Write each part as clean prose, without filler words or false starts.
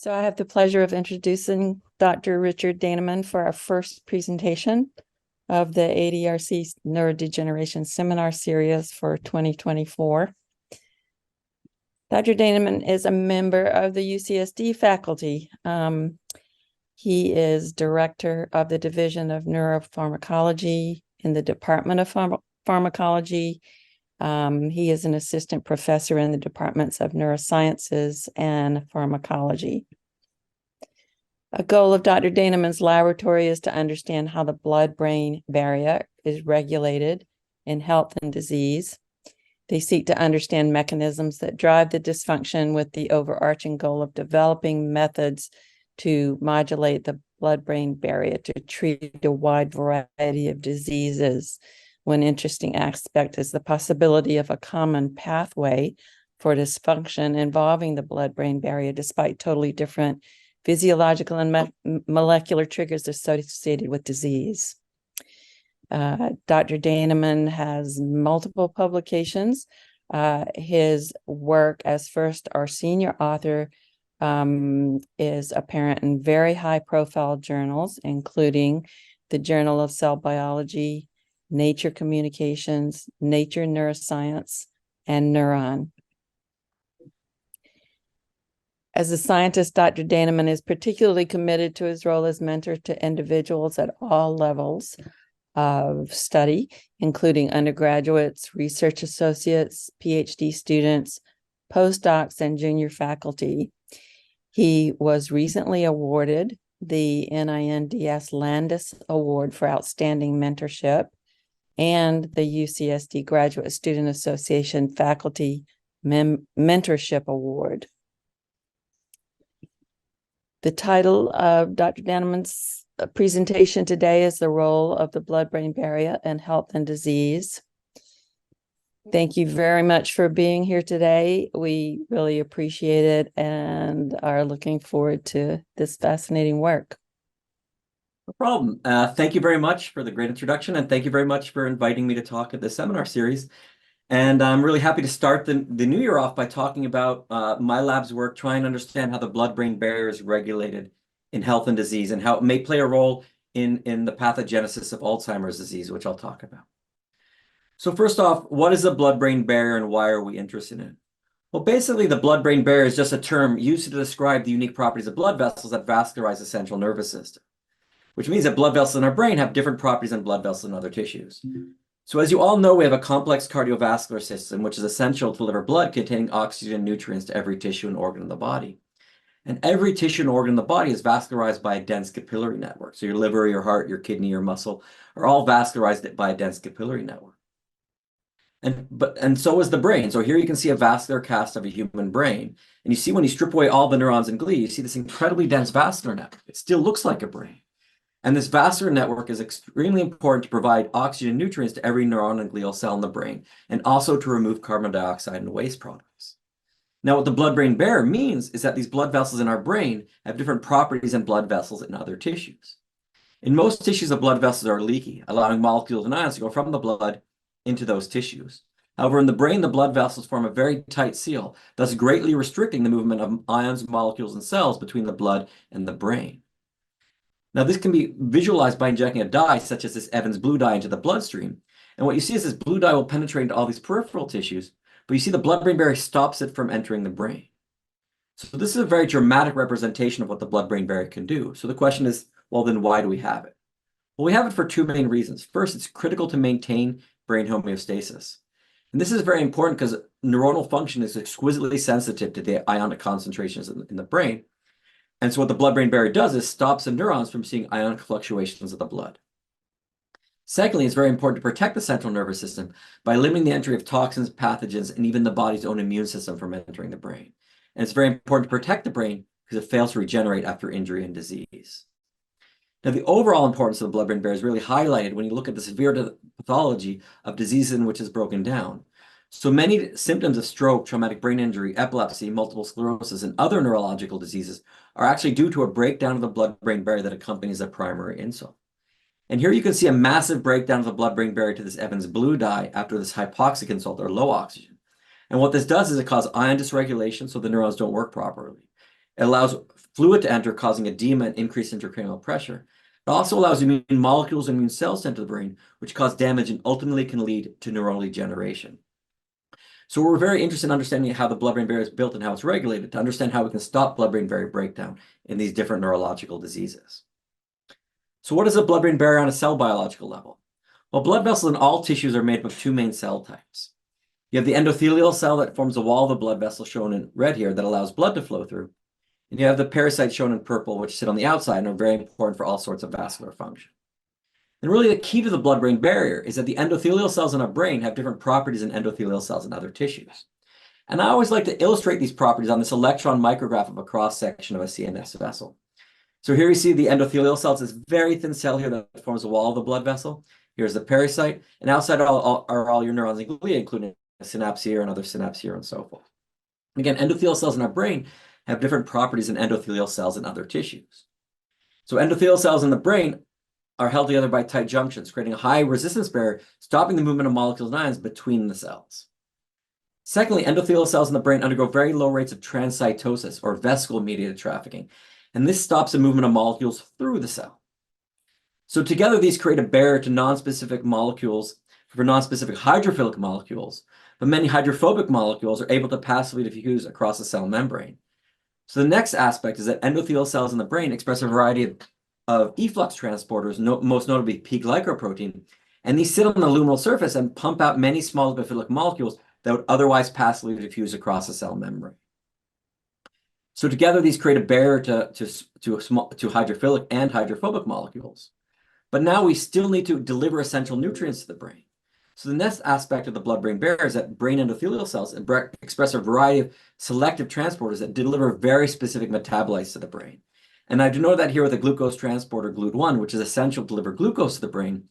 So I have the pleasure of introducing Dr. Richard Daneman for our first presentation of the ADRC Neurodegeneration Seminar Series for 2024. Dr. Daneman is a member of the UCSD faculty. He is director of the Division of Neuropharmacology in the Department of Pharmacology. He is an assistant professor in the departments of neurosciences and pharmacology. A goal of Dr. Daneman's laboratory is to understand how the blood-brain barrier is regulated in health and disease. They seek to understand mechanisms that drive the dysfunction with the overarching goal of developing methods to modulate the blood-brain barrier to treat a wide variety of diseases. One interesting aspect is the possibility of a common pathway for dysfunction involving the blood-brain barrier, despite totally different physiological and molecular triggers associated with disease. Dr. Daneman has multiple publications. His work as first or senior author is apparent in very high-profile journals, including the Journal of Cell Biology, Nature Communications, Nature Neuroscience, and Neuron. As a scientist, Dr. Daneman is particularly committed to his role as mentor to individuals at all levels of study, including undergraduates, research associates, PhD students, postdocs, and junior faculty. He was recently awarded the NINDS Landis Award for Outstanding Mentorship and the UCSD Graduate Student Association Faculty Mentorship Award. The title of Dr. Daneman's presentation today is The Role of the Blood-Brain Barrier in Health and Disease. Thank you very much for being here today. We really appreciate it and are looking forward to this fascinating work. No problem. Thank you very much for the great introduction, and thank you very much for inviting me to talk at this seminar series. And I'm really happy to start the new year off by talking about my lab's work, trying to understand how the blood-brain barrier is regulated in health and disease and how it may play a role in the pathogenesis of Alzheimer's disease, which I'll talk about. So first off, what is the blood-brain barrier and why are we interested in it? Well, basically, the blood-brain barrier is just a term used to describe the unique properties of blood vessels that vascularize the central nervous system, which means that blood vessels in our brain have different properties than blood vessels in other tissues. So as you all know, we have a complex cardiovascular system, which is essential to deliver blood containing oxygen and nutrients to every tissue and organ in the body. And every tissue and organ in the body is vascularized by a dense capillary network. So your liver, your heart, your kidney, your muscle are all vascularized by a dense capillary network. And so is the brain. So here you can see a vascular cast of a human brain. And you see when you strip away all the neurons and glia, you see this incredibly dense vascular network. It still looks like a brain. And this vascular network is extremely important to provide oxygen and nutrients to every neuron and glial cell in the brain, and also to remove carbon dioxide and waste products. Now, what the blood-brain barrier means is that these blood vessels in our brain have different properties than blood vessels in other tissues. In most tissues, the blood vessels are leaky, allowing molecules and ions to go from the blood into those tissues. However, in the brain, the blood vessels form a very tight seal, thus greatly restricting the movement of ions, molecules, and cells between the blood and the brain. Now, this can be visualized by injecting a dye, such as this Evans blue dye, into the bloodstream. And what you see is this blue dye will penetrate into all these peripheral tissues, but you see the blood-brain barrier stops it from entering the brain. So this is a very dramatic representation of what the blood-brain barrier can do. So the question is, well, then why do we have it? Well, we have it for two main reasons. First, it's critical to maintain brain homeostasis. And this is very important because neuronal function is exquisitely sensitive to the ionic concentrations in the brain. And so what the blood-brain barrier does is stops the neurons from seeing ionic fluctuations of the blood. Secondly, it's very important to protect the central nervous system by limiting the entry of toxins, pathogens, and even the body's own immune system from entering the brain. And it's very important to protect the brain because it fails to regenerate after injury and disease. Now, the overall importance of the blood-brain barrier is really highlighted when you look at the severe pathology of diseases in which it's broken down. So many symptoms of stroke, traumatic brain injury, epilepsy, multiple sclerosis, and other neurological diseases are actually due to a breakdown of the blood-brain barrier that accompanies a primary insult. And here you can see a massive breakdown of the blood-brain barrier to this Evans blue dye after this hypoxic insult or low oxygen. And what this does is it causes ion dysregulation, so the neurons don't work properly. It allows fluid to enter, causing edema and increased intracranial pressure. It also allows immune molecules and immune cells to enter the brain, which cause damage and ultimately can lead to neuronal degeneration. So we're very interested in understanding how the blood-brain barrier is built and how it's regulated to understand how we can stop blood-brain barrier breakdown in these different neurological diseases. So what is a blood-brain barrier on a cell biological level? Well, blood vessels in all tissues are made up of two main cell types. You have the endothelial cell that forms the wall of the blood vessel shown in red here that allows blood to flow through. And you have the pericytes shown in purple, which sit on the outside and are very important for all sorts of vascular function. And really the key to the blood-brain barrier is that the endothelial cells in our brain have different properties than endothelial cells in other tissues. And I always like to illustrate these properties on this electron micrograph of a cross-section of a CNS vessel. So here you see the endothelial cells, this very thin cell here that forms the wall of the blood vessel. Here's the pericyte, and outside are all your neurons and glia, including a synapse here, another synapse here, and so forth. Again, endothelial cells in our brain have different properties than endothelial cells in other tissues. So endothelial cells in the brain are held together by tight junctions, creating a high resistance barrier, stopping the movement of molecules and ions between the cells. Secondly, endothelial cells in the brain undergo very low rates of transcytosis, or vesicle-mediated trafficking, and this stops the movement of molecules through the cell. So together, these create a barrier to nonspecific molecules, for nonspecific hydrophilic molecules, but many hydrophobic molecules are able to passively diffuse across the cell membrane. So the next aspect is that endothelial cells in the brain express a variety of efflux transporters, most notably P-glycoprotein, and these sit on the luminal surface and pump out many small lipophilic molecules that would otherwise passively diffuse across the cell membrane. So together, these create a barrier to hydrophilic and hydrophobic molecules. But now we still need to deliver essential nutrients to the brain. So the next aspect of the blood-brain barrier is that brain endothelial cells express a variety of selective transporters that deliver very specific metabolites to the brain. And I denote that here with a glucose transporter, GLUT1, which is essential to deliver glucose to the brain,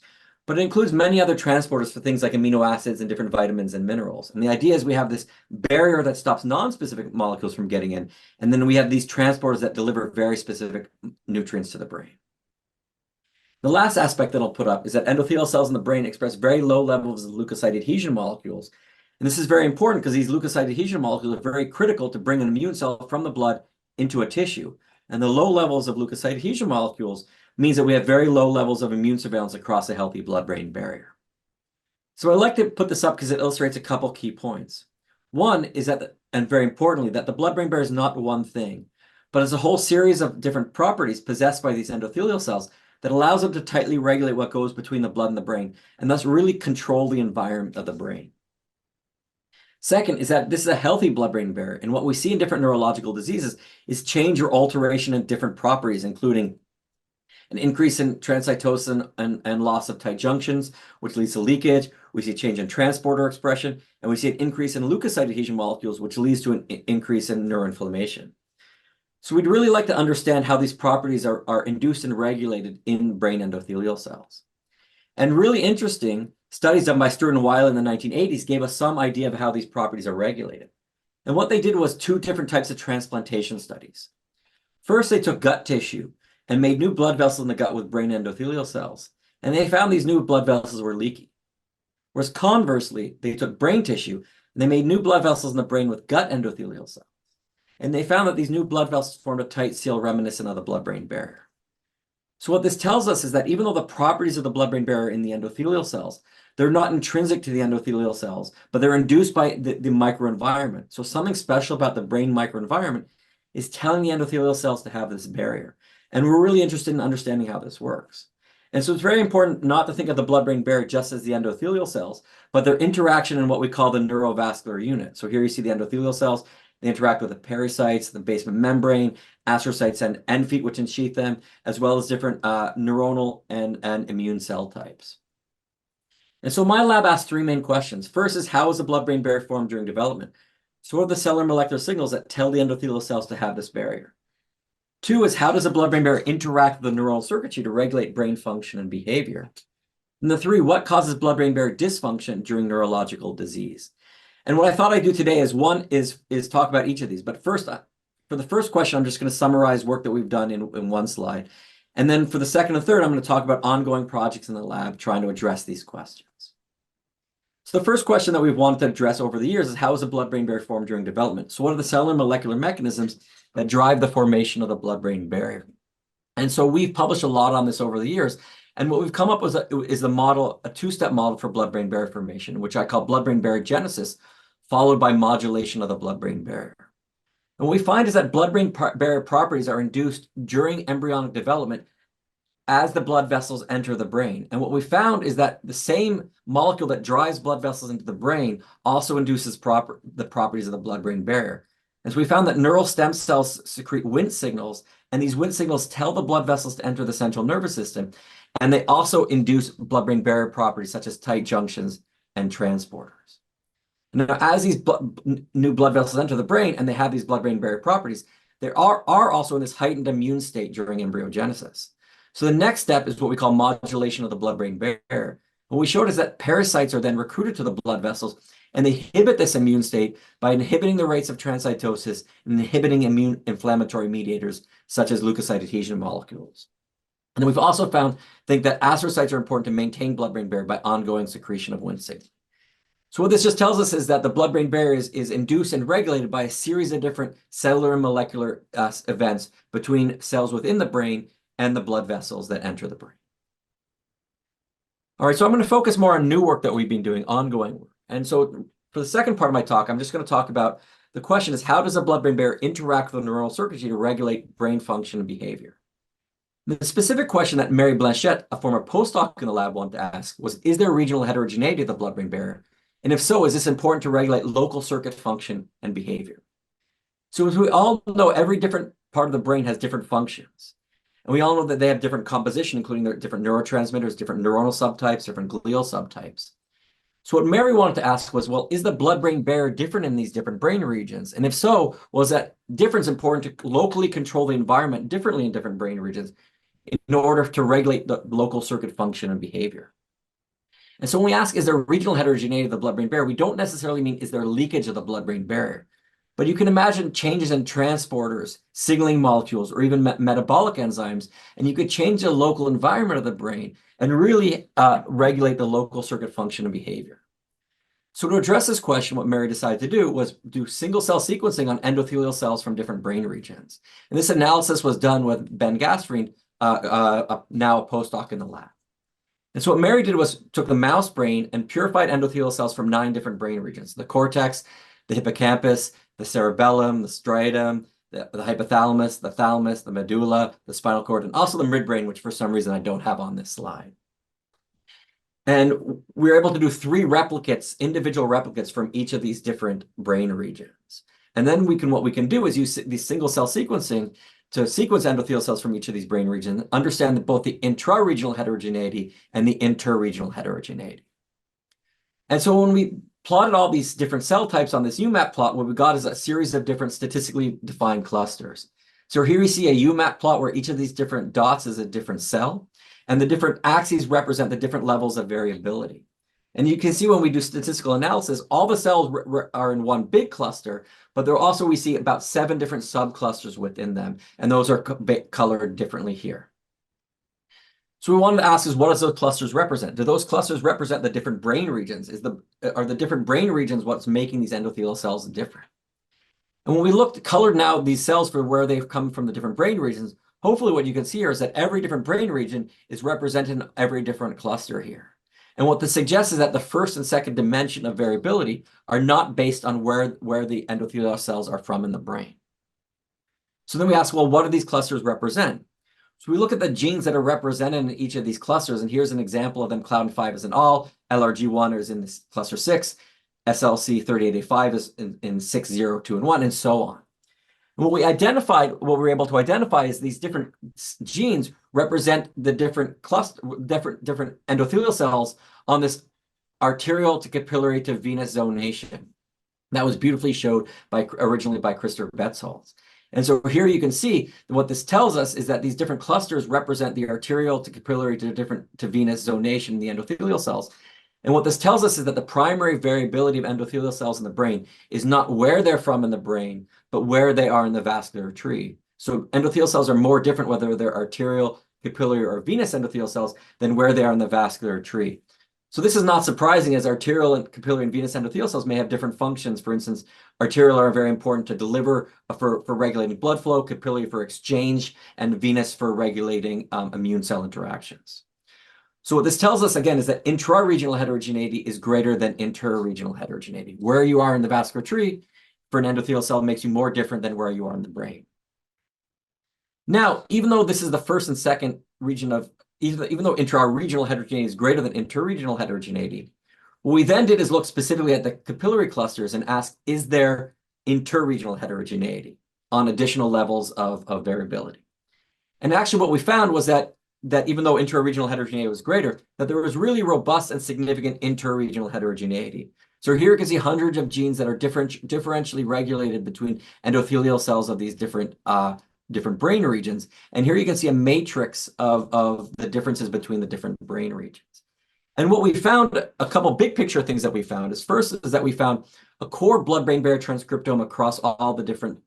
but it includes many other transporters for things like amino acids and different vitamins and minerals. And the idea is we have this barrier that stops non-specific molecules from getting in, and then we have these transporters that deliver very specific nutrients to the brain. The last aspect that I'll put up is that endothelial cells in the brain express very low levels of leukocyte adhesion molecules. And this is very important because these leukocyte adhesion molecules are very critical to bring an immune cell from the blood into a tissue. And the low levels of leukocyte adhesion molecules means that we have very low levels of immune surveillance across a healthy blood-brain barrier. So I like to put this up because it illustrates a couple key points. One is that, and very importantly, that the blood-brain barrier is not one thing, but it's a whole series of different properties possessed by these endothelial cells that allows them to tightly regulate what goes between the blood and the brain, and thus really control the environment of the brain. Second is that this is a healthy blood-brain barrier, and what we see in different neurological diseases is change or alteration in different properties, including an increase in transcytosis and loss of tight junctions, which leads to leakage. We see a change in transporter expression, and we see an increase in leukocyte adhesion molecules, which leads to an increase in neuroinflammation. So we'd really like to understand how these properties are induced and regulated in brain endothelial cells. And really interesting, studies done by Stewart and Wiley in the 1980s gave us some idea of how these properties are regulated. And what they did was two different types of transplantation studies. First, they took gut tissue and made new blood vessels in the gut with brain endothelial cells. And they found these new blood vessels were leaky. Whereas conversely, they took brain tissue and they made new blood vessels in the brain with gut endothelial cells. And they found that these new blood vessels formed a tight seal reminiscent of the blood-brain barrier. So what this tells us is that even though the properties of the blood-brain barrier in the endothelial cells, they're not intrinsic to the endothelial cells, but they're induced by the microenvironment. So something special about the brain microenvironment is telling the endothelial cells to have this barrier. And we're really interested in understanding how this works. And so it's very important not to think of the blood-brain barrier just as the endothelial cells, but their interaction in what we call the neurovascular unit. So here you see the endothelial cells. They interact with the pericytes, the basement membrane, astrocytes, and end feet, which ensheath them, as well as different neuronal and immune cell types. And so my lab asked three main questions. First is, how is the blood-brain barrier formed during development? So what are the cellular molecular signals that tell the endothelial cells to have this barrier? Two is, how does the blood-brain barrier interact with the neural circuitry to regulate brain function and behavior? And the three, what causes blood-brain barrier dysfunction during neurological disease? And what I thought I'd do today is talk about each of these. But first, for the first question, I'm just going to summarize work that we've done in one slide. And then for the second and third, I'm going to talk about ongoing projects in the lab trying to address these questions. So the first question that we've wanted to address over the years is, how is the blood-brain barrier formed during development? So what are the cellular molecular mechanisms that drive the formation of the blood-brain barrier. And so we've published a lot on this over the years. And what we've come up with is the model, a two-step model for blood-brain barrier formation, which I call blood-brain barrier genesis, followed by modulation of the blood-brain barrier. And what we find is that blood-brain barrier properties are induced during embryonic development as the blood vessels enter the brain. And what we found is that the same molecule that drives blood vessels into the brain also induces the properties of the blood-brain barrier. And so we found that neural stem cells secrete Wnt signals, and these Wnt signals tell the blood vessels to enter the central nervous system. And they also induce blood-brain barrier properties such as tight junctions and transporters. Now, as these new blood vessels enter the brain and they have these blood-brain barrier properties, they are also in this heightened immune state during embryogenesis. So the next step is what we call modulation of the blood-brain barrier. What we showed is that parasites are then recruited to the blood vessels, and they inhibit this immune state by inhibiting the rates of transcytosis and inhibiting immune inflammatory mediators such as leukocyte adhesion molecules. And then we've also think that astrocytes are important to maintain blood-brain barrier by ongoing secretion of Wnt signal. So what this just tells us is that the blood-brain barrier is induced and regulated by a series of different cellular and molecular events between cells within the brain and the blood vessels that enter the brain. All right, so I'm going to focus more on new work that we've been doing, ongoing work. And so for the second part of my talk, I'm just going to talk about the question is, how does the blood-brain barrier interact with the neuronal circuitry to regulate brain function and behavior? The specific question that Mary Blanchette, a former postdoc in the lab, wanted to ask was, is there regional heterogeneity of the blood-brain barrier? And if so, is this important to regulate local circuit function and behavior? So as we all know, every different part of the brain has different functions. And we all know that they have different composition, including their different neurotransmitters, different neuronal subtypes, different glial subtypes. So what Mary wanted to ask was, well, is the blood-brain barrier different in these different brain regions? And if so, was that difference important to locally control the environment differently in different brain regions in order to regulate the local circuit function and behavior? And so when we ask, is there regional heterogeneity of the blood-brain barrier, we don't necessarily mean, is there leakage of the blood-brain barrier? But you can imagine changes in transporters, signaling molecules, or even metabolic enzymes, and you could change the local environment of the brain and really regulate the local circuit function and behavior. So to address this question, what Mary decided to do was do single-cell sequencing on endothelial cells from different brain regions. And this analysis was done with Ben Gasperine, now a postdoc in the lab. And so what Mary did was took the mouse brain and purified endothelial cells from 9 different brain regions: the cortex, the hippocampus, the cerebellum, the striatum, the hypothalamus, the thalamus, the medulla, the spinal cord, and also the midbrain, which for some reason I don't have on this slide. And we were able to do 3 replicates, individual replicates from each of these different brain regions. And then what we can do is use these single-cell sequencing to sequence endothelial cells from each of these brain regions, understand both the intra-regional heterogeneity and the inter-regional heterogeneity. And so when we plotted all these different cell types on this UMAP plot, what we got is a series of different statistically defined clusters. So here we see a UMAP plot where each of these different dots is a different cell, and the different axes represent the different levels of variability. And you can see when we do statistical analysis, all the cells are in one big cluster, but there also we see about 7 different subclusters within them, and those are colored differently here. So we wanted to ask is, what does those clusters represent? Do those clusters represent the different brain regions? Are the different brain regions what's making these endothelial cells different? And when we colored now these cells for where they've come from the different brain regions, hopefully what you can see here is that every different brain region is represented in every different cluster here. And what this suggests is that the first and second dimension of variability are not based on where the endothelial cells are from in the brain. So then we ask, well, what do these clusters represent? So we look at the genes that are represented in each of these clusters, and here's an example of them. Claudin 5 is in all, LRG1 is in this cluster 6, SLC38A5 is in 6, 0, 2, and 1, and so on. And what we were able to identify is these different genes represent the different endothelial cells on this arterial to capillary to venous zonation. That was beautifully showed originally by Christopher Betzold. And so here you can see that what this tells us is that these different clusters represent the arterial to capillary to venous zonation in the endothelial cells. And what this tells us is that the primary variability of endothelial cells in the brain is not where they're from in the brain, but where they are in the vascular tree. So endothelial cells are more different whether they're arterial, capillary, or venous endothelial cells than where they are in the vascular tree. So this is not surprising, as arterial and capillary and venous endothelial cells may have different functions. For instance, arterial are very important to deliver for regulating blood flow, capillary for exchange, and venous for regulating immune cell interactions. So what this tells us, again, is that intra-regional heterogeneity is greater than inter-regional heterogeneity. Where you are in the vascular tree for an endothelial cell makes you more different than where you are in the brain. Now, even though this is the first and second region of, even though intra-regional heterogeneity is greater than inter-regional heterogeneity, what we then did is look specifically at the capillary clusters and ask, is there inter-regional heterogeneity on additional levels of variability? And actually what we found was that even though intra-regional heterogeneity was greater, that there was really robust and significant inter-regional heterogeneity. So here you can see hundreds of genes that are differentially regulated between endothelial cells of these different brain regions. And here you can see a matrix of the differences between the different brain regions. And what we found, a couple big picture things that we found is, first is that we found a core blood-brain barrier transcriptome across all the different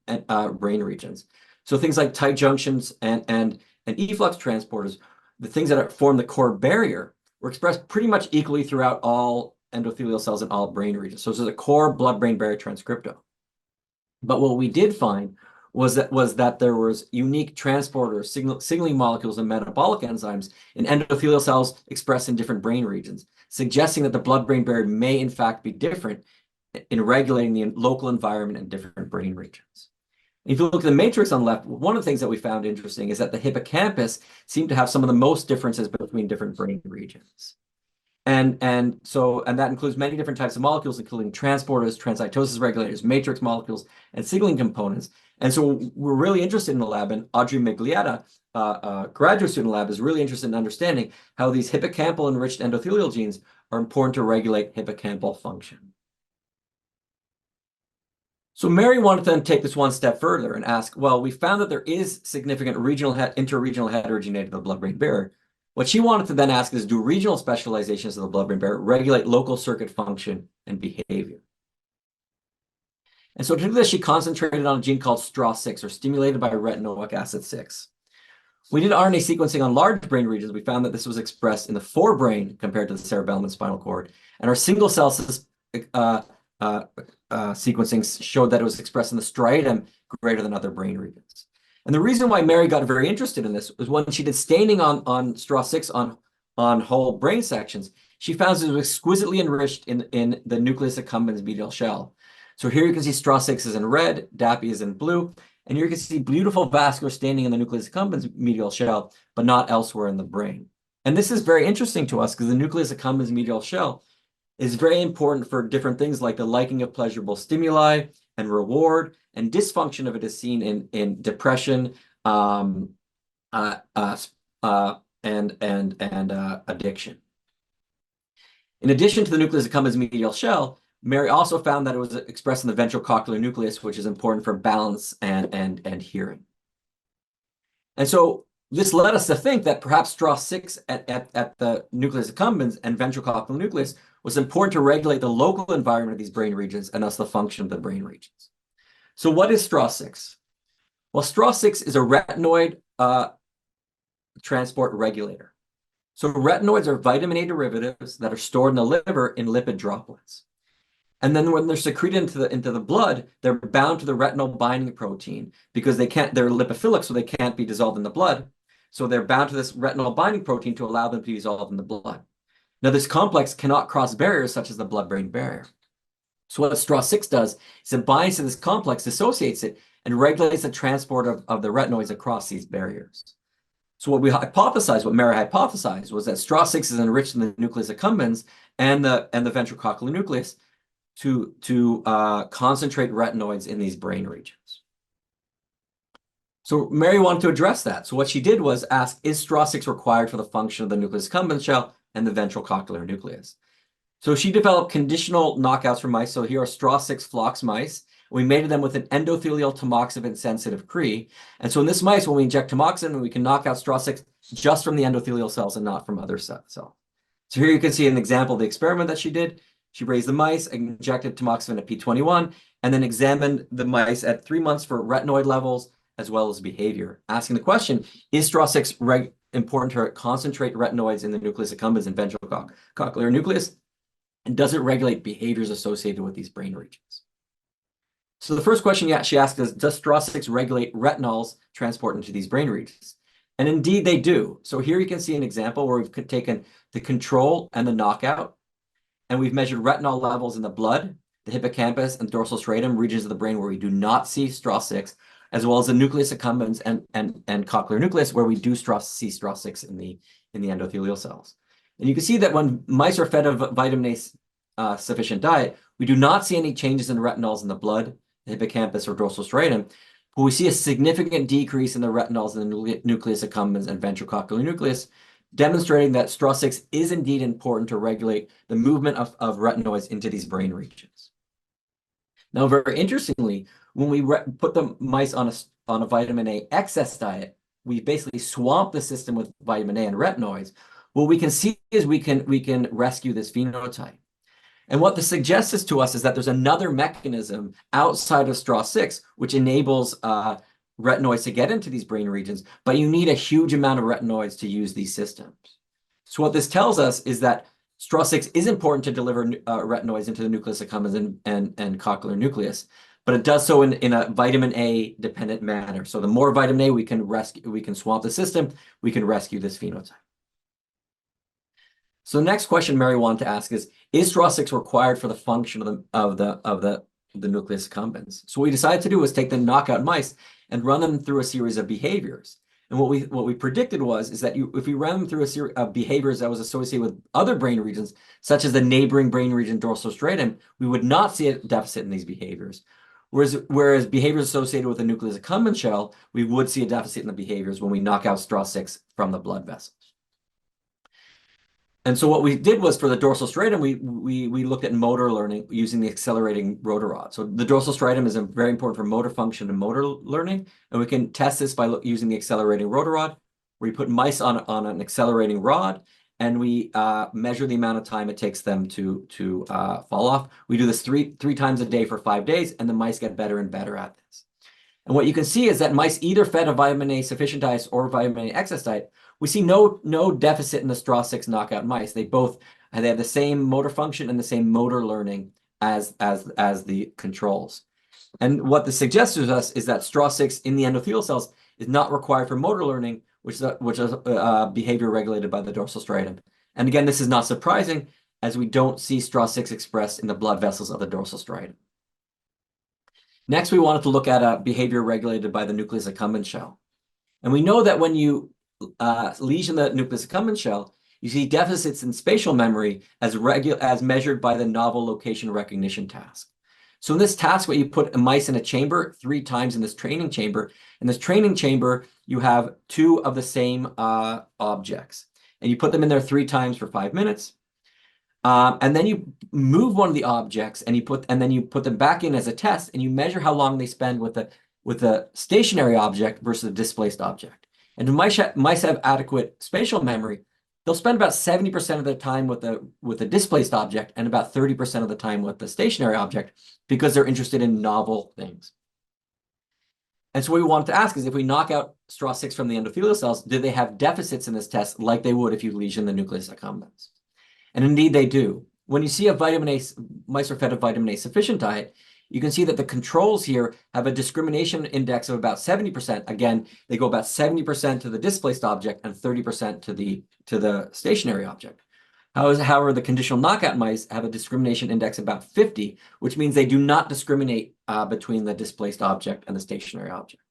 brain regions. So things like tight junctions and efflux transporters, the things that form the core barrier, were expressed pretty much equally throughout all endothelial cells in all brain regions. So this is a core blood-brain barrier transcriptome. But what we did find was that there was unique transporters, signaling molecules, and metabolic enzymes in endothelial cells expressed in different brain regions, suggesting that the blood-brain barrier may in fact be different in regulating the local environment in different brain regions. If you look at the matrix on the left, one of the things that we found interesting is that the hippocampus seemed to have some of the most differences between different brain regions. And that includes many different types of molecules, including transporters, transcytosis regulators, matrix molecules, and signaling components. And so we're really interested in the lab, and Audrey Miglietta, graduate student lab, is really interested in understanding how these hippocampal-enriched endothelial genes are important to regulate hippocampal function. So Mary wanted to then take this one step further and ask, well, we found that there is significant inter-regional heterogeneity of the blood-brain barrier. What she wanted to then ask is, do regional specializations of the blood-brain barrier regulate local circuit function and behavior? And so to do this, she concentrated on a gene called STRA6, or stimulated by retinoic acid 6. We did RNA sequencing on large brain regions. We found that this was expressed in the forebrain compared to the cerebellum and spinal cord. And our single-cell sequencing showed that it was expressed in the striatum greater than other brain regions. And the reason why Mary got very interested in this was when she did staining on STRA6 on whole brain sections, she found it was exquisitely enriched in the nucleus accumbens medial shell. So here you can see STRA6 is in red, DAPI is in blue, and here you can see beautiful vascular staining in the nucleus accumbens medial shell, but not elsewhere in the brain. And this is very interesting to us because the nucleus accumbens medial shell is very important for different things like the liking of pleasurable stimuli and reward, and dysfunction of it is seen in depression and addiction. In addition to the nucleus accumbens medial shell, Mary also found that it was expressed in the ventrococcular nucleus, which is important for balance and hearing. And so this led us to think that perhaps STRA6 at the nucleus accumbens and ventrococcular nucleus was important to regulate the local environment of these brain regions and thus the function of the brain regions. So what is STRA6? Well, STRA6 is a retinoid transport regulator. So retinoids are vitamin A derivatives that are stored in the liver in lipid droplets. And then when they're secreted into the blood, they're bound to the retinol binding protein because they're lipophilic, so they can't be dissolved in the blood. So they're bound to this retinol binding protein to allow them to be dissolved in the blood. Now, this complex cannot cross barriers such as the blood-brain barrier. So what STRA6 does is it binds to this complex, dissociates it, and regulates the transport of the retinoids across these barriers. So what Mary hypothesized was that STRA6 is enriched in the nucleus accumbens and the ventrococcular nucleus to concentrate retinoids in these brain regions. So Mary wanted to address that. So what she did was ask, is STRA6 required for the function of the nucleus accumbens shell and the ventrococcular nucleus? So she developed conditional knockouts for mice. So here are STRA6 flox mice. We mated them with an endothelial tamoxifen-sensitive Cree. And so in this mice, when we inject tamoxifen, we can knock out STRA6 just from the endothelial cells and not from other cells. So here you can see an example of the experiment that she did. She raised the mice, injected tamoxifen at P21, and then examined the mice at 3 months for retinoid levels as well as behavior, asking the question, is STRA6 important to concentrate retinoids in the nucleus accumbens and ventral cochlear nucleus? And does it regulate behaviors associated with these brain regions? So the first question she asked is, does STRA6 regulate retinols transport into these brain regions? And indeed they do. So here you can see an example where we've taken the control and the knockout, and we've measured retinol levels in the blood, the hippocampus, and dorsal striatum, regions of the brain where we do not see STRA6, as well as the nucleus accumbens and cochlear nucleus, where we do see STRA6 in the endothelial cells. And you can see that when mice are fed a vitamin A sufficient diet, we do not see any changes in retinols in the blood, the hippocampus, or dorsal striatum, but we see a significant decrease in the retinols in the nucleus accumbens and ventrocochlear nucleus, demonstrating that STRA6 is indeed important to regulate the movement of retinoids into these brain regions. Now, very interestingly, when we put the mice on a vitamin A excess diet, we basically swamp the system with vitamin A and retinoids. What we can see is we can rescue this phenotype. And what this suggests to us is that there's another mechanism outside of STRA6 which enables retinoids to get into these brain regions, but you need a huge amount of retinoids to use these systems. So what this tells us is that STRA6 is important to deliver retinoids into the nucleus accumbens and cochlear nucleus, but it does so in a vitamin A dependent manner. So the more vitamin A we can swamp the system, we can rescue this phenotype. So the next question Mary wanted to ask is STRA6 required for the function of the nucleus accumbens? So what we decided to do was take the knockout mice and run them through a series of behaviors. And what we predicted is that if we ran them through a series of behaviors that was associated with other brain regions, such as the neighboring brain region dorsal striatum, we would not see a deficit in these behaviors. Whereas behaviors associated with the nucleus accumbens shell, we would see a deficit in the behaviors when we knock out STRA6 from the blood vessels. And so what we did was for the dorsal striatum, we looked at motor learning using the accelerating rotor rod. So the dorsal striatum is very important for motor function and motor learning. And we can test this by using the accelerating rotor rod, where we put mice on an accelerating rod, and we measure the amount of time it takes them to fall off. We do this three times a day for 5 days, and the mice get better and better at this. And what you can see is that mice either fed a vitamin A sufficient diet or vitamin A excess diet, we see no deficit in the STRA6 knockout mice. They have the same motor function and the same motor learning as the controls. And what this suggests to us is that STRA6 in the endothelial cells is not required for motor learning, which is behavior regulated by the dorsal striatum. And again, this is not surprising, as we don't see STRA6 expressed in the blood vessels of the dorsal striatum. Next, we wanted to look at behavior regulated by the nucleus accumbens shell. And we know that when you lesion the nucleus accumbens shell, you see deficits in spatial memory as measured by the novel location recognition task. So in this task, where you put a mice in a chamber 3 times in this training chamber, in this training chamber, you have 2 of the same objects, and you put them in there 3 times for 5 minutes. And then you move one of the objects and then you put them back in as a test, and you measure how long they spend with the stationary object versus a displaced object. And if mice have adequate spatial memory, they'll spend about 70% of their time with the displaced object and about 30% of the time with the stationary object, because they're interested in novel things. And so what we wanted to ask is, if we knock out STRA6 from the endothelial cells, do they have deficits in this test like they would if you lesion the nucleus accumbens? And indeed they do. When you see mice are fed a vitamin A sufficient diet, you can see that the controls here have a discrimination index of about 70%. Again, they go about 70% to the displaced object and 30% to the stationary object. However, the conditional knockout mice have a discrimination index of about 50, which means they do not discriminate between the displaced object and the stationary object.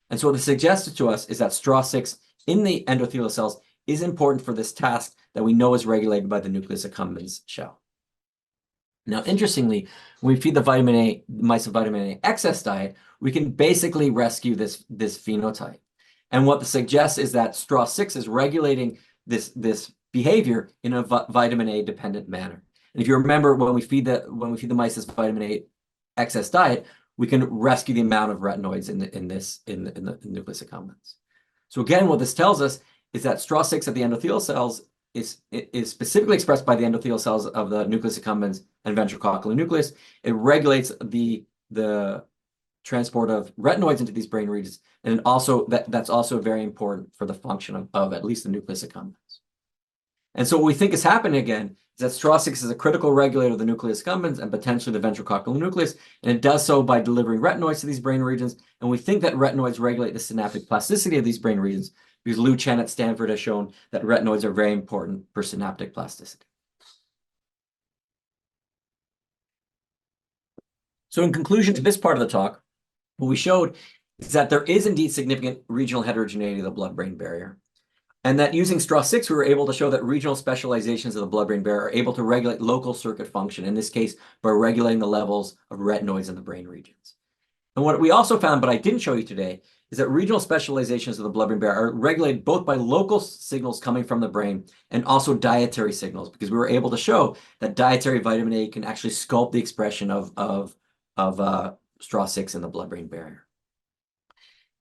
And so what this suggests to us is that STRA6 in the endothelial cells is important for this task that we know is regulated by the nucleus accumbens shell. Now, interestingly, when we feed the mice a vitamin A excess diet, we can basically rescue this phenotype. And what this suggests is that STRA6 is regulating this behavior in a vitamin A dependent manner. And if you remember, when we feed the mice this vitamin A excess diet, we can rescue the amount of retinoids in the nucleus accumbens. So again, what this tells us is that STRA6 at the endothelial cells is specifically expressed by the endothelial cells of the nucleus accumbens and ventrocochlear nucleus. It regulates the transport of retinoids into these brain regions, and also that's also very important for the function of at least the nucleus accumbens. And so what we think is happening again is that STRA6 is a critical regulator of the nucleus accumbens and potentially the ventrococcygeal nucleus, and it does so by delivering retinoids to these brain regions. And we think that retinoids regulate the synaptic plasticity of these brain regions because Liu Chen at Stanford has shown that retinoids are very important for synaptic plasticity. So in conclusion to this part of the talk, what we showed is that there is indeed significant regional heterogeneity of the blood-brain barrier, and that using STRA6, we were able to show that regional specializations of the blood-brain barrier are able to regulate local circuit function, in this case, by regulating the levels of retinoids in the brain regions. And what we also found, but I didn't show you today, is that regional specializations of the blood-brain barrier are regulated both by local signals coming from the brain and also dietary signals, because we were able to show that dietary vitamin A can actually sculpt the expression of STRA6 in the blood-brain barrier.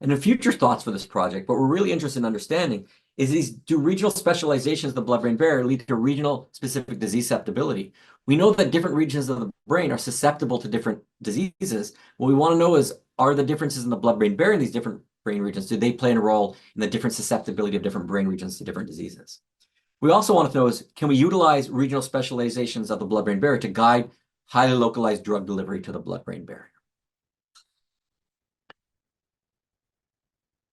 And in future thoughts for this project, what we're really interested in understanding is do regional specializations of the blood-brain barrier lead to regional specific disease susceptibility? We know that different regions of the brain are susceptible to different diseases. What we want to know is, are the differences in the blood-brain barrier in these different brain regions, do they play a role in the different susceptibility of different brain regions to different diseases? We also want to know is, can we utilize regional specializations of the blood-brain barrier to guide highly localized drug delivery to the blood-brain barrier?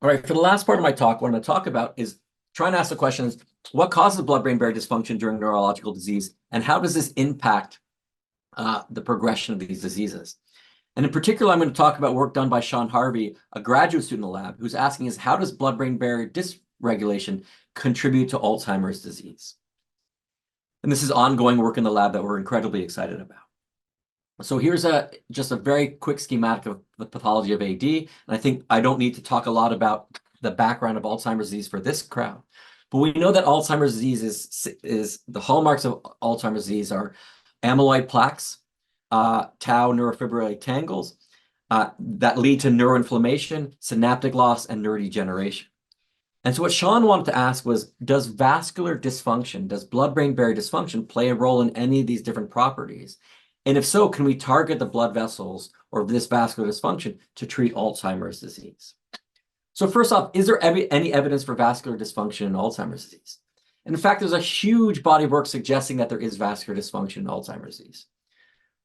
All right, for the last part of my talk, what I'm going to talk about is trying to ask the questions, what causes blood-brain barrier dysfunction during neurological disease, and how does this impact the progression of these diseases? And in particular, I'm going to talk about work done by Sean Harvey, a graduate student in the lab, who's asking is, how does blood-brain barrier dysregulation contribute to Alzheimer's disease? And this is ongoing work in the lab that we're incredibly excited about. So here's just a very quick schematic of the pathology of AD. And I think I don't need to talk a lot about the background of Alzheimer's disease for this crowd. But we know that Alzheimer's disease is the hallmarks of Alzheimer's disease are amyloid plaques, tau neurofibrillary tangles that lead to neuroinflammation, synaptic loss, and neurodegeneration. And so what Sean wanted to ask was, does vascular dysfunction, does blood-brain barrier dysfunction play a role in any of these different properties? And if so, can we target the blood vessels or this vascular dysfunction to treat Alzheimer's disease? So first off, is there any evidence for vascular dysfunction in Alzheimer's disease? And in fact, there's a huge body of work suggesting that there is vascular dysfunction in Alzheimer's disease.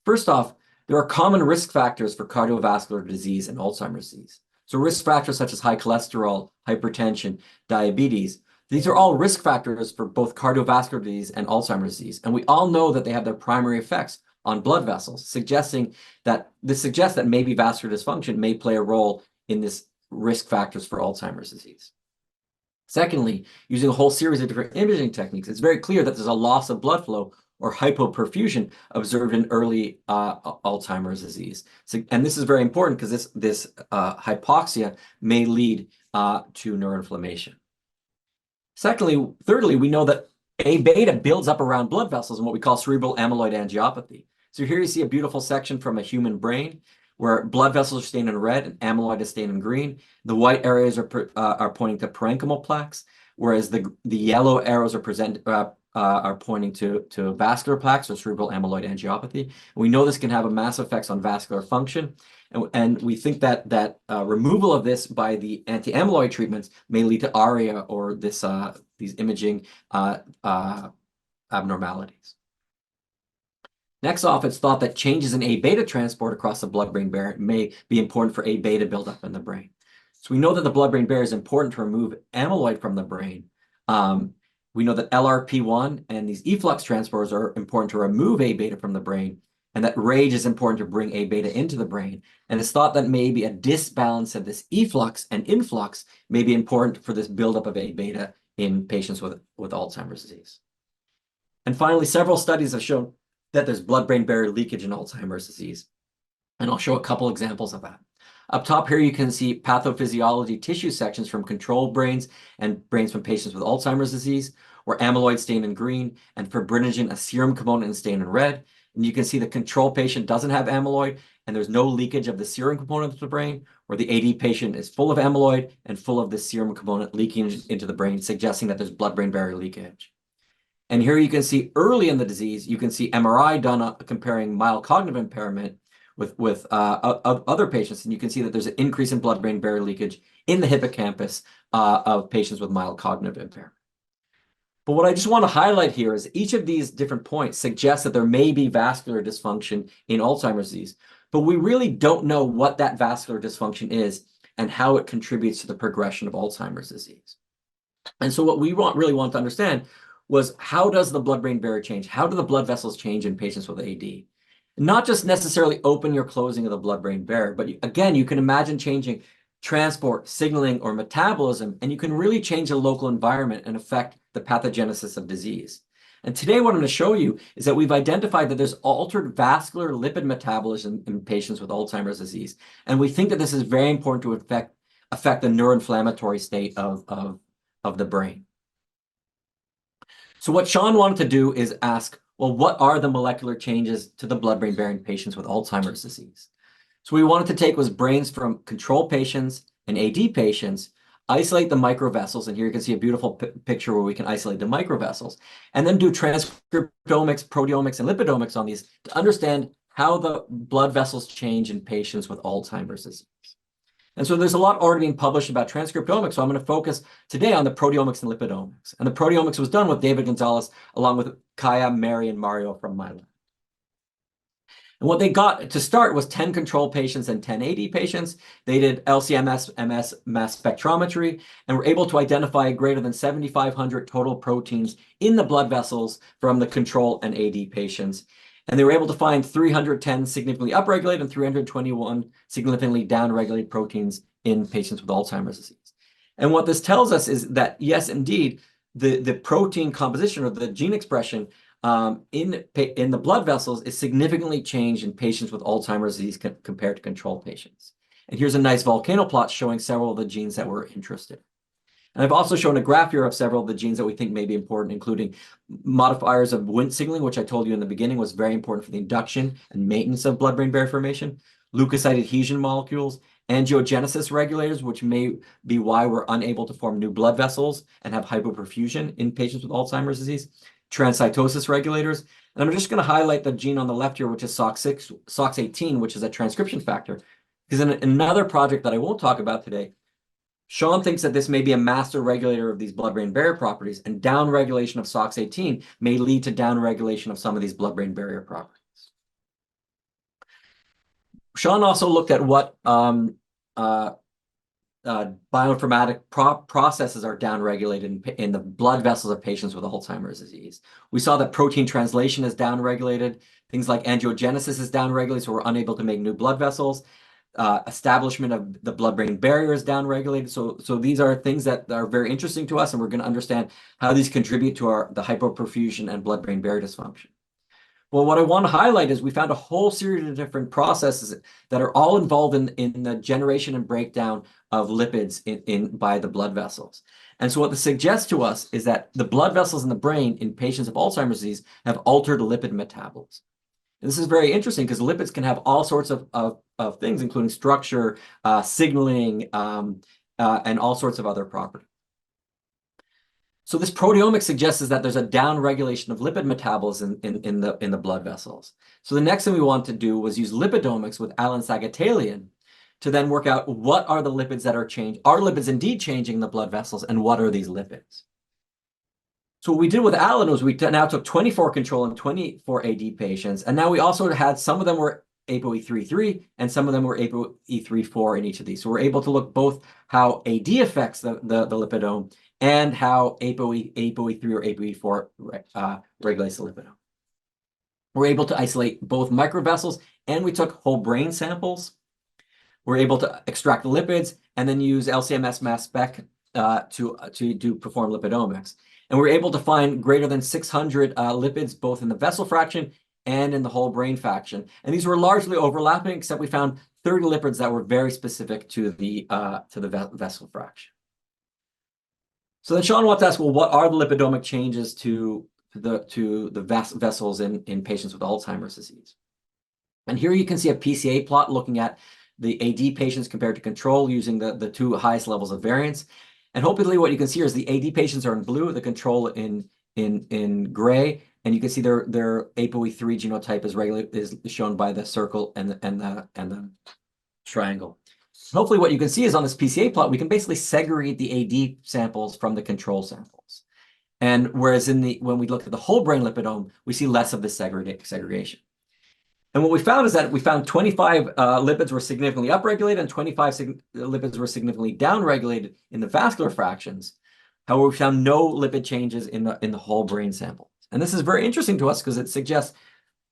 First off, there are common risk factors for cardiovascular disease and Alzheimer's disease. So risk factors such as high cholesterol, hypertension, diabetes, these are all risk factors for both cardiovascular disease and Alzheimer's disease. And we all know that they have their primary effects on blood vessels, suggesting that this suggests that maybe vascular dysfunction may play a role in this risk factors for Alzheimer's disease. Secondly, using a whole series of different imaging techniques, it's very clear that there's a loss of blood flow or hypoperfusion observed in early Alzheimer's disease. So, and this is very important because this hypoxia may lead to neuroinflammation. Thirdly, we know that A beta builds up around blood vessels in what we call cerebral amyloid angiopathy. So here you see a beautiful section from a human brain where blood vessels are stained in red and amyloid is stained in green. The white areas are pointing to parenchymal plaques, whereas the yellow arrows are pointing to vascular plaques or cerebral amyloid angiopathy. And we know this can have a massive effects on vascular function. And we think that removal of this by the anti-amyloid treatments may lead to ARIA or these imaging abnormalities. Next off, it's thought that changes in A beta transport across the blood-brain barrier may be important for A beta buildup in the brain. So we know that the blood-brain barrier is important to remove amyloid from the brain. We know that LRP1 and these efflux transporters are important to remove A beta from the brain, and that RAGE is important to bring A beta into the brain. And it's thought that maybe a disbalance of this efflux and influx may be important for this buildup of A beta in patients with Alzheimer's disease. And finally, several studies have shown that there's blood-brain barrier leakage in Alzheimer's disease. And I'll show a couple examples of that. Up top here, you can see pathophysiology tissue sections from control brains and brains from patients with Alzheimer's disease, where amyloid stained in green and fibrinogen, a serum component, is stained in red. And you can see the control patient doesn't have amyloid and there's no leakage of the serum component to the brain, where the AD patient is full of amyloid and full of the serum component leaking into the brain, suggesting that there's blood-brain barrier leakage. And here you can see early in the disease, you can see MRI done comparing mild cognitive impairment, other patients, and you can see that there's an increase in blood-brain barrier leakage in the hippocampus of patients with mild cognitive impairment. But what I just want to highlight here is each of these different points suggests that there may be vascular dysfunction in Alzheimer's disease, but we really don't know what that vascular dysfunction is and how it contributes to the progression of Alzheimer's disease. And so what we really want to understand was, how does the blood-brain barrier change? How do the blood vessels change in patients with AD? Not just necessarily opening or closing of the blood-brain barrier, but again, you can imagine changing transport, signaling, or metabolism, and you can really change the local environment and affect the pathogenesis of disease. And today what I'm going to show you is that we've identified that there's altered vascular lipid metabolism in patients with Alzheimer's disease. And we think that this is very important to affect the neuroinflammatory state of the brain. So what Sean wanted to do is ask, well, what are the molecular changes to the blood-brain barrier in patients with Alzheimer's disease? So what we wanted to take was brains from control patients and AD patients, isolate the microvessels, and here you can see a beautiful picture where we can isolate the microvessels, and then do transcriptomics, proteomics, and lipidomics on these to understand how the blood vessels change in patients with Alzheimer's disease. And so there's a lot already being published about transcriptomics, so I'm going to focus today on the proteomics and lipidomics. And the proteomics was done with David Gonzalez, along with Kaya, Mary, and Mario from my lab. And what they got to start was 10 control patients and 10 AD patients. They did LC-MS, MS, mass spectrometry, and were able to identify greater than 7,500 total proteins in the blood vessels from the control and AD patients. And they were able to find 310 significantly upregulated and 321 significantly downregulated proteins in patients with Alzheimer's disease. And what this tells us is that, yes, indeed, the protein composition or the gene expression in the blood vessels is significantly changed in patients with Alzheimer's disease compared to control patients. And here's a nice volcano plot showing several of the genes that we're interested in. And I've also shown a graph here of several of the genes that we think may be important, including modifiers of Wnt signaling, which I told you in the beginning was very important for the induction and maintenance of blood-brain barrier formation, leukocyte adhesion molecules, angiogenesis regulators, which may be why we're unable to form new blood vessels and have hypoperfusion in patients with Alzheimer's disease, transcytosis regulators. And I'm just going to highlight the gene on the left here, which is SOX18, which is a transcription factor, because in another project that I won't talk about today, Sean thinks that this may be a master regulator of these blood-brain barrier properties, and downregulation of SOX18 may lead to downregulation of some of these blood-brain barrier properties. Sean also looked at what bioinformatic processes are downregulated in the blood vessels of patients with Alzheimer's disease. We saw that protein translation is downregulated. Things like angiogenesis is downregulated, so we're unable to make new blood vessels. Establishment of the blood-brain barrier is downregulated. So these are things that are very interesting to us, and we're going to understand how these contribute to the hypoperfusion and blood-brain barrier dysfunction. Well, what I want to highlight is we found a whole series of different processes that are all involved in the generation and breakdown of lipids by the blood vessels. And so what this suggests to us is that the blood vessels in the brain in patients of Alzheimer's disease have altered lipid metabolism. And this is very interesting because lipids can have all sorts of things, including structure, signaling, and all sorts of other properties. So this proteomics suggests is that there's a downregulation of lipid metabolism in the blood vessels. So the next thing we want to do was use lipidomics with Alan Sagatalian to then work out what are the lipids that are changed. Are lipids indeed changing in the blood vessels, and what are these lipids? So what we did with Alan was we now took 24 control and 24 AD patients, and now we also had some of them were ApoE33 and some of them were ApoE34 in each of these. So we're able to look both how AD affects the lipidome and how ApoE3 or ApoE4 regulates the lipidome. We're able to isolate both microvessels, and we took whole brain samples. We're able to extract the lipids and then use LC-MS mass spec to perform lipidomics. And we're able to find greater than 600 lipids, both in the vessel fraction and in the whole brain fraction. And these were largely overlapping, except we found 30 lipids that were very specific to the vessel fraction. So then Sean wants to ask, well, what are the lipidomic changes to the vessels in patients with Alzheimer's disease? And here you can see a PCA plot looking at the AD patients compared to control using the two highest levels of variance. And hopefully what you can see is the AD patients are in blue, the control in gray, And you can see their ApoE3 genotype is shown by the circle and the triangle. Hopefully what you can see is on this PCA plot, we can basically segregate the AD samples from the control samples. And whereas when we look at the whole brain lipidome, we see less of this segregation. And what we found is that we found 25 lipids were significantly upregulated and 25 lipids were significantly downregulated in the vascular fractions. However, we found no lipid changes in the whole brain sample. And this is very interesting to us because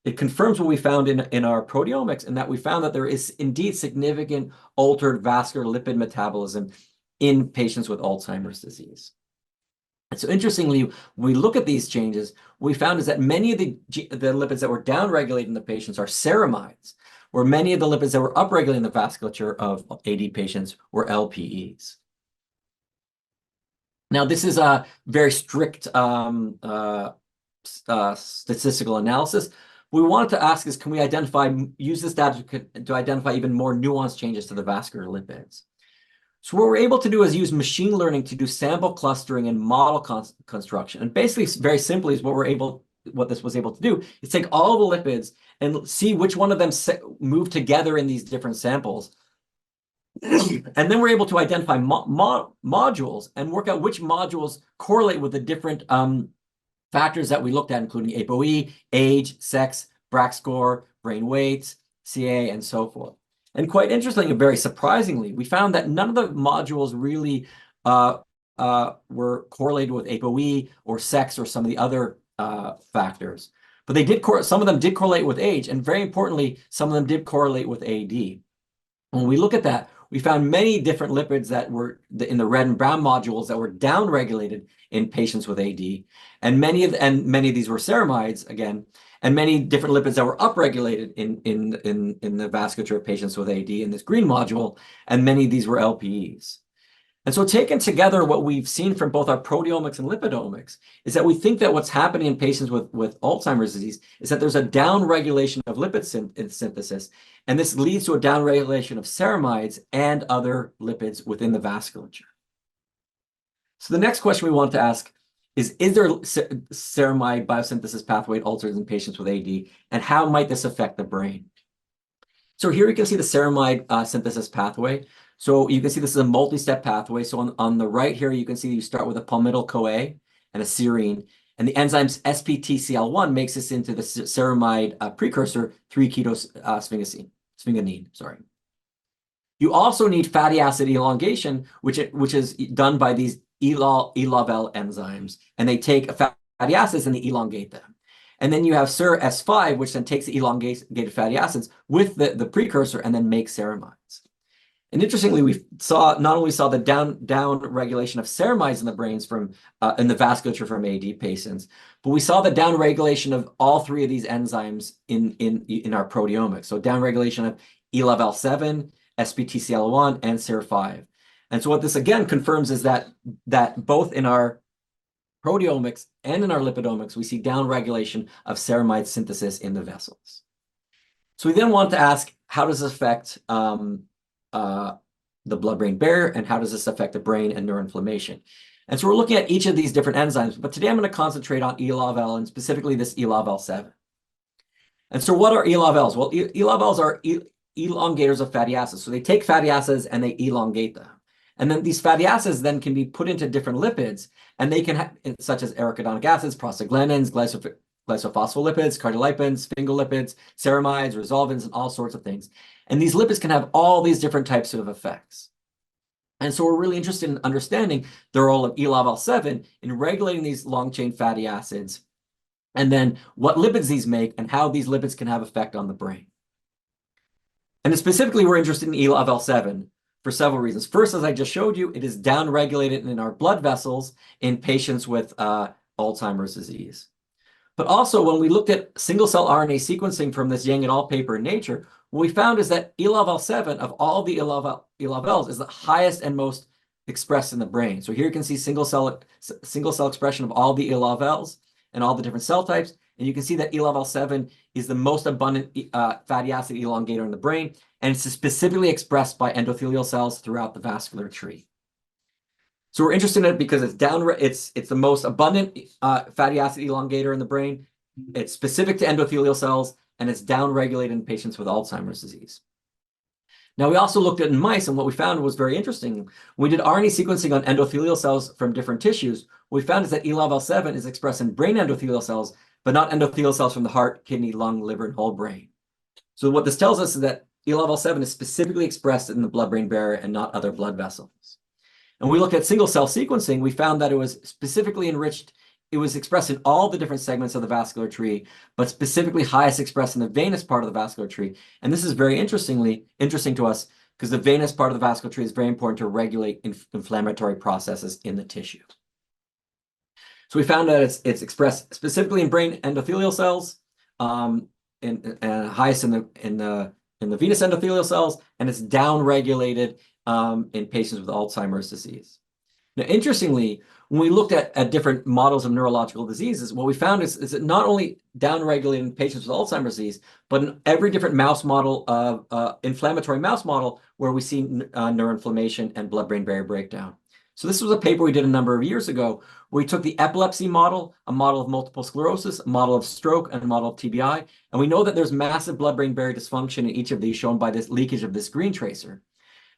it confirms what we found in our proteomics, and that we found that there is indeed significant altered vascular lipid metabolism in patients with Alzheimer's disease. And so interestingly, when we look at these changes, what we found is that many of the lipids that were downregulated in the patients are ceramides, where many of the lipids that were upregulated in the vasculature of AD patients were LPEs. Now, this is a very strict statistical analysis. What we wanted to ask is, can we use this data to identify even more nuanced changes to the vascular lipids? So what we're able to do is use machine learning to do sample clustering and model construction. And basically, very simply, is what this was able to do is take all the lipids and see which one of them move together in these different samples. And then we're able to identify modules and work out which modules correlate with the different factors that we looked at, including ApoE, age, sex, BRAC score, brain weights, CA, and so forth. And quite interestingly, and very surprisingly, we found that none of the modules really were correlated with ApoE or sex or some of the other factors. But they did some of them did correlate with age, and very importantly, some of them did correlate with AD. When we look at that, we found many different lipids that were in the red and brown modules that were downregulated in patients with AD, and many of these were ceramides again, and many different lipids that were upregulated in the vasculature of patients with AD in this green module, and many of these were LPEs. And so taken together, what we've seen from both our proteomics and lipidomics is that we think that what's happening in patients with Alzheimer's disease is that there's a downregulation of lipid synthesis, and this leads to a downregulation of ceramides and other lipids within the vasculature. So the next question we want to ask is there ceramide biosynthesis pathway altered in patients with AD, and how might this affect the brain? So here you can see the ceramide synthesis pathway. So you can see this is a multi-step pathway. So on the right here, you can see you start with a palmityl-CoA and a serine, and the enzyme SPTCL1 makes this into the ceramide precursor 3-keto-sphingosine. Sorry. You also need fatty acid elongation, which is done by these ELAVL enzymes, and they take fatty acids and they elongate them. And then you have SIR-S5, which then takes the elongated fatty acids with the precursor and then makes ceramides. And interestingly, we not only saw the down regulation of ceramides in the brains from in the vasculature from AD patients, but we saw the down regulation of all three of these enzymes in our proteomics. So down regulation of ELAVL7, SPTCL1, and SIR5. And so what this again confirms is that both in our proteomics and in our lipidomics, we see downregulation of ceramide synthesis in the vessels. So we then want to ask, how does this affect the blood-brain barrier, and how does this affect the brain and neuroinflammation? And so we're looking at each of these different enzymes, but today I'm going to concentrate on ELAVL and specifically this ELAVL7. And so what are ELAVLs? Well, ELAVLs are elongators of fatty acids. So they take fatty acids and they elongate them. And then these fatty acids then can be put into different lipids, and they can have, such as arachidonic acids, prostaglandins, glycosphospholipids, cardiolipins, sphingolipids, ceramides, resolvins, and all sorts of things. And these lipids can have all these different types of effects. And so we're really interested in understanding the role of ELAVL7 in regulating these long-chain fatty acids, and then what lipids these make and how these lipids can have effect on the brain. And specifically, we're interested in ELAVL7 for several reasons. First, as I just showed you, it is downregulated in our blood vessels in patients with Alzheimer's disease. But also, when we looked at single-cell RNA sequencing from this Yang et al. Paper in Nature, what we found is that ELAVL7 of all the ELAVLs is the highest and most expressed in the brain. So here you can see single-cell expression of all the ELAVLs and all the different cell types. And you can see that ELAVL7 is the most abundant fatty acid elongator in the brain, and it's specifically expressed by endothelial cells throughout the vascular tree. So we're interested in it because it's the most abundant fatty acid elongator in the brain, It's specific to endothelial cells, and it's downregulated in patients with Alzheimer's disease. Now, we also looked at in mice, and what we found was very interesting. When we did RNA sequencing on endothelial cells from different tissues, what we found is that E-Lov-L7 is expressed in brain endothelial cells, but not endothelial cells from the heart, kidney, lung, liver, and whole brain. So what this tells us is that E-Lov-L7 is specifically expressed in the blood-brain barrier and not other blood vessels. And we looked at single-cell sequencing. We found that it was specifically enriched. It was expressed in all the different segments of the vascular tree, but specifically highest expressed in the venous part of the vascular tree. And this is very interesting to us because the venous part of the vascular tree is very important to regulate inflammatory processes in the tissue. So we found that it's expressed specifically in brain endothelial cells, and highest in the venous endothelial cells, and it's downregulated in patients with Alzheimer's disease. Now, interestingly, when we looked at different models of neurological diseases, what we found is it not only downregulated in patients with Alzheimer's disease, but in every different mouse model of inflammatory mouse model where we see neuroinflammation and blood-brain barrier breakdown. So this was a paper we did a number of years ago where we took the epilepsy model, a model of multiple sclerosis, a model of stroke, and a model of TBI. And we know that there's massive blood-brain barrier dysfunction in each of these shown by this leakage of this green tracer.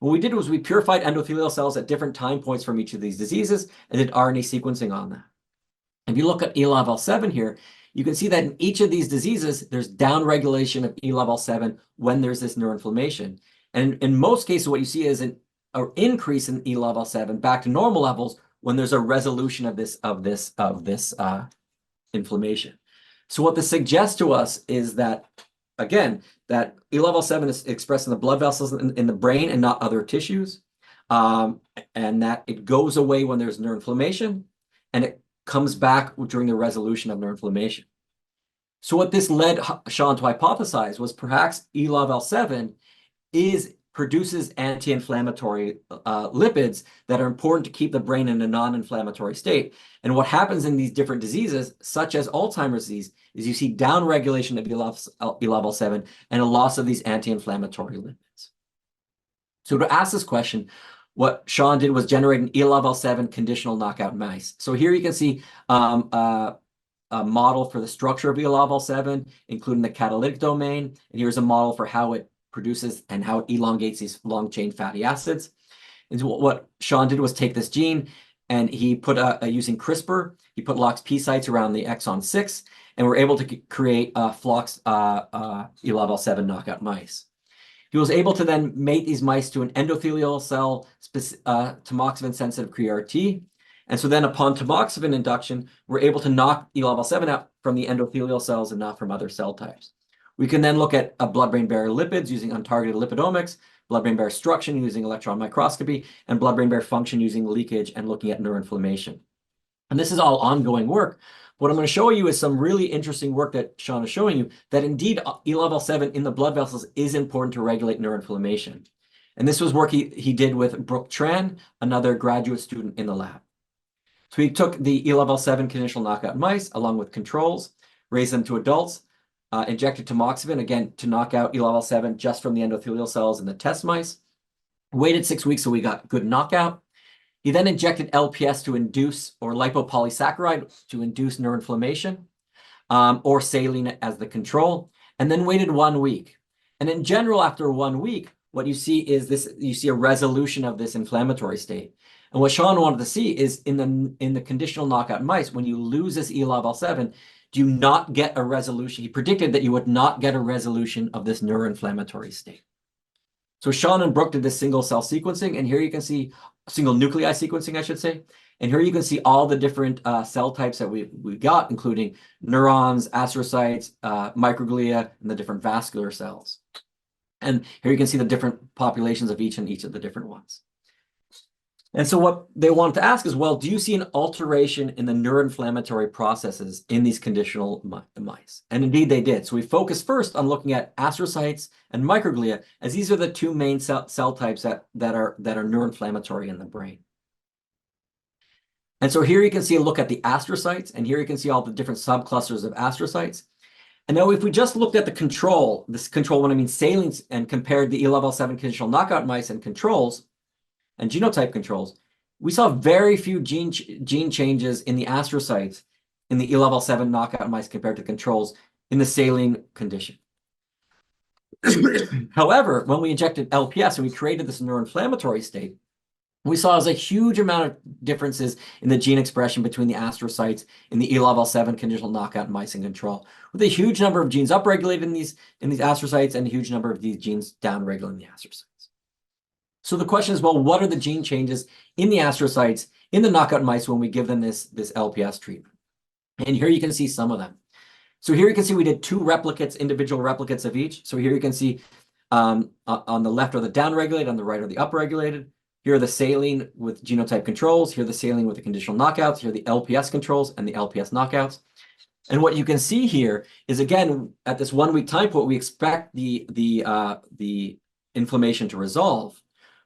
What we did was we purified endothelial cells at different time points from each of these diseases and did RNA sequencing on that. If you look at E-Lov-L7 here, you can see that in each of these diseases, there's downregulation of E-Lov-L7 when there's this neuroinflammation. And in most cases, what you see is an increase in E-Lov-L7 back to normal levels when there's a resolution of this inflammation. So what this suggests to us is that, again, that E-Lov-L7 is expressed in the blood vessels in the brain and not other tissues, and that it goes away when there's neuroinflammation, and it comes back during the resolution of neuroinflammation. So what this led Sean to hypothesize was perhaps E-Lov-L7 produces anti-inflammatory lipids that are important to keep the brain in a non-inflammatory state. And what happens in these different diseases, such as Alzheimer's disease, is you see downregulation of E-Lov-L7 and a loss of these anti-inflammatory lipids. So to ask this question, what Sean did was generate an E-Lov-L7 conditional knockout mice. So here you can see a model for the structure of E-Lov-L7, including the catalytic domain. And here's a model for how it produces and how it elongates these long-chain fatty acids. And so what Sean did was take this gene and he put using CRISPR, he put LOXP sites around the exon 6, and we're able to create FLOX E-Lov-L7 knockout mice. He was able to then mate these mice to an endothelial cell tamoxifen-sensitive CRE-RT. And so then upon tamoxifen induction, we're able to knock E-Lov-L7 out from the endothelial cells and not from other cell types. We can then look at blood-brain barrier lipids using untargeted lipidomics, blood-brain barrier structure using electron microscopy, and blood-brain barrier function using leakage and looking at neuroinflammation. And this is all ongoing work. What I'm going to show you is some really interesting work that Sean is showing you, that indeed E-Lov-L7 in the blood vessels is important to regulate neuroinflammation. And this was work he did with Brooke Tran, another graduate student in the lab. So he took the E-Lov-L7 conditional knockout mice along with controls, raised them to adults, injected tamoxifen, again, to knock out E-Lov-L7 just from the endothelial cells in the test mice. Waited 6 weeks, so we got good knockout. He then injected LPS to induce, or lipopolysaccharide to induce neuroinflammation, or saline as the control, and then waited 1 week. And in general, after 1 week, what you see is this: you see a resolution of this inflammatory state. And what Sean wanted to see is in the conditional knockout mice, when you lose this E-Lov-L7, do you not get a resolution? He predicted that you would not get a resolution of this neuroinflammatory state. So Sean and Brooke did this single cell sequencing, and here you can see single nuclei sequencing, I should say. And here you can see all the different cell types that we got, including neurons, astrocytes, microglia, and the different vascular cells. And here you can see the different populations of each of the different ones. And so what they wanted to ask is, well, do you see an alteration in the neuroinflammatory processes in these conditional mice? And indeed they did. So we focused first on looking at astrocytes and microglia, as these are the two main cell types that are neuroinflammatory in the brain. And so here you can see a look at the astrocytes, and here you can see all the different subclusters of astrocytes. And now if we just looked at the control, when I mean salines, and compared the E-Lov-L7 conditional knockout mice and controls, and genotype controls, we saw very few gene changes in the astrocytes in the E-level 7 knockout mice compared to controls in the saline condition. However, when we injected LPS and we created this neuroinflammatory state, we saw a huge amount of differences in the gene expression between the astrocytes in the E-level 7 conditional knockout mice and control, with a huge number of genes upregulated in these astrocytes and a huge number of these genes downregulated in the astrocytes. So the question is, well, what are the gene changes in the astrocytes in the knockout mice when we give them this LPS treatment? And here you can see some of them. So here you can see we did 2 replicates, individual replicates of each. So here you can see on the left are the downregulated, on the right are the upregulated. Here are the saline with genotype controls. Here are the saline with the conditional knockouts. Here are the LPS controls and the LPS knockouts. And what you can see here is, again, at this 1 week time point, we expect the inflammation to resolve.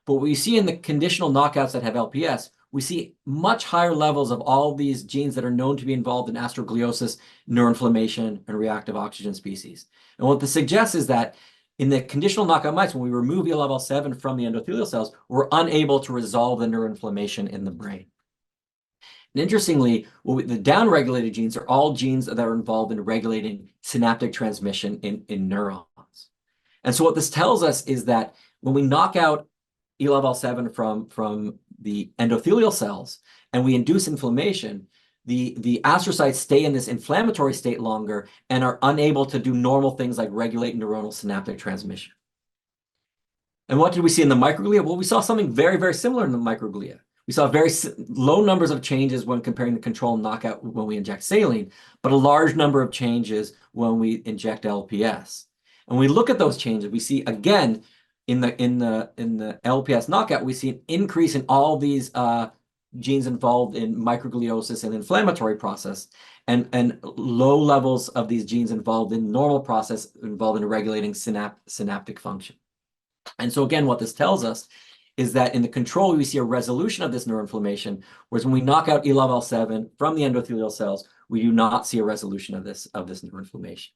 But what we see in the conditional knockouts that have LPS, we see much higher levels of all these genes that are known to be involved in astrogliosis, neuroinflammation, and reactive oxygen species. And what this suggests is that in the conditional knockout mice, when we remove E-level 7 from the endothelial cells, we're unable to resolve the neuroinflammation in the brain. And interestingly, the downregulated genes are all genes that are involved in regulating synaptic transmission in neurons. And so what this tells us is that when we knock out E-level 7 from the endothelial cells and we induce inflammation, the astrocytes stay in this inflammatory state longer and are unable to do normal things like regulate neuronal synaptic transmission. And what did we see in the microglia? Well, we saw something very, very similar in the microglia. We saw very low numbers of changes when comparing the control and knockout when we inject saline, but a large number of changes when we inject LPS. And we look at those changes, we see again in the LPS knockout, we see an increase in all these genes involved in microgliosis and inflammatory process, and low levels of these genes involved in normal process involved in regulating synaptic function. And so again, what this tells us is that in the control, we see a resolution of this neuroinflammation, whereas when we knock out E-level 7 from the endothelial cells, we do not see a resolution of this neuroinflammation.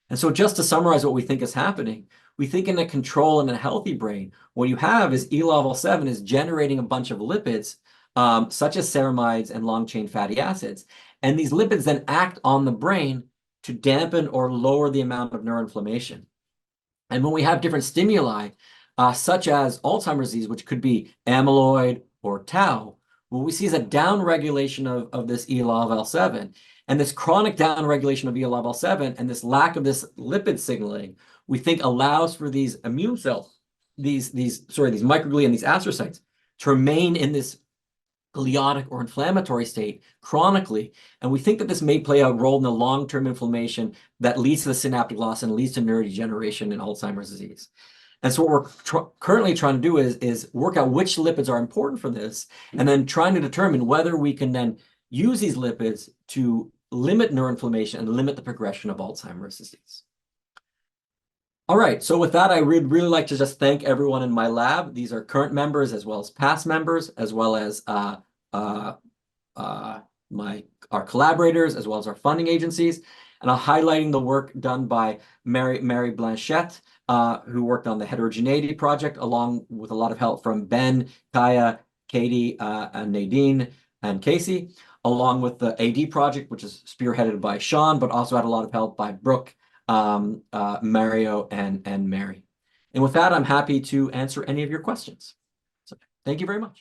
And so just to summarize what we think is happening, we think in a control in a healthy brain, what you have is E-level 7 is generating a bunch of lipids, such as ceramides and long-chain fatty acids. And these lipids then act on the brain to dampen or lower the amount of neuroinflammation. And when we have different stimuli, such as Alzheimer's disease, which could be amyloid or tau, what we see is a downregulation of this E-level 7. And this chronic downregulation of E-level 7 and this lack of this lipid signaling, we think allows for these immune cells, these microglia and these astrocytes to remain in this gliotic or inflammatory state chronically. And we think that this may play a role in the long-term inflammation that leads to the synaptic loss and leads to neurodegeneration in Alzheimer's disease. And so what we're currently trying to do is work out which lipids are important for this, and then trying to determine whether we can then use these lipids to limit neuroinflammation and limit the progression of Alzheimer's disease. All right, so with that, I would really like to just thank everyone in my lab. These are current members as well as past members, as well as our collaborators, as well as our funding agencies. And I'm highlighting the work done by Mary Blanchette, who worked on the heterogeneity project, along with a lot of help from Ben, Kaya, Katie, and Nadine, and Casey, along with the AD project, which is spearheaded by Sean, but also had a lot of help by Brooke, Mario, and Mary. And with that, I'm happy to answer any of your questions. So thank you very much.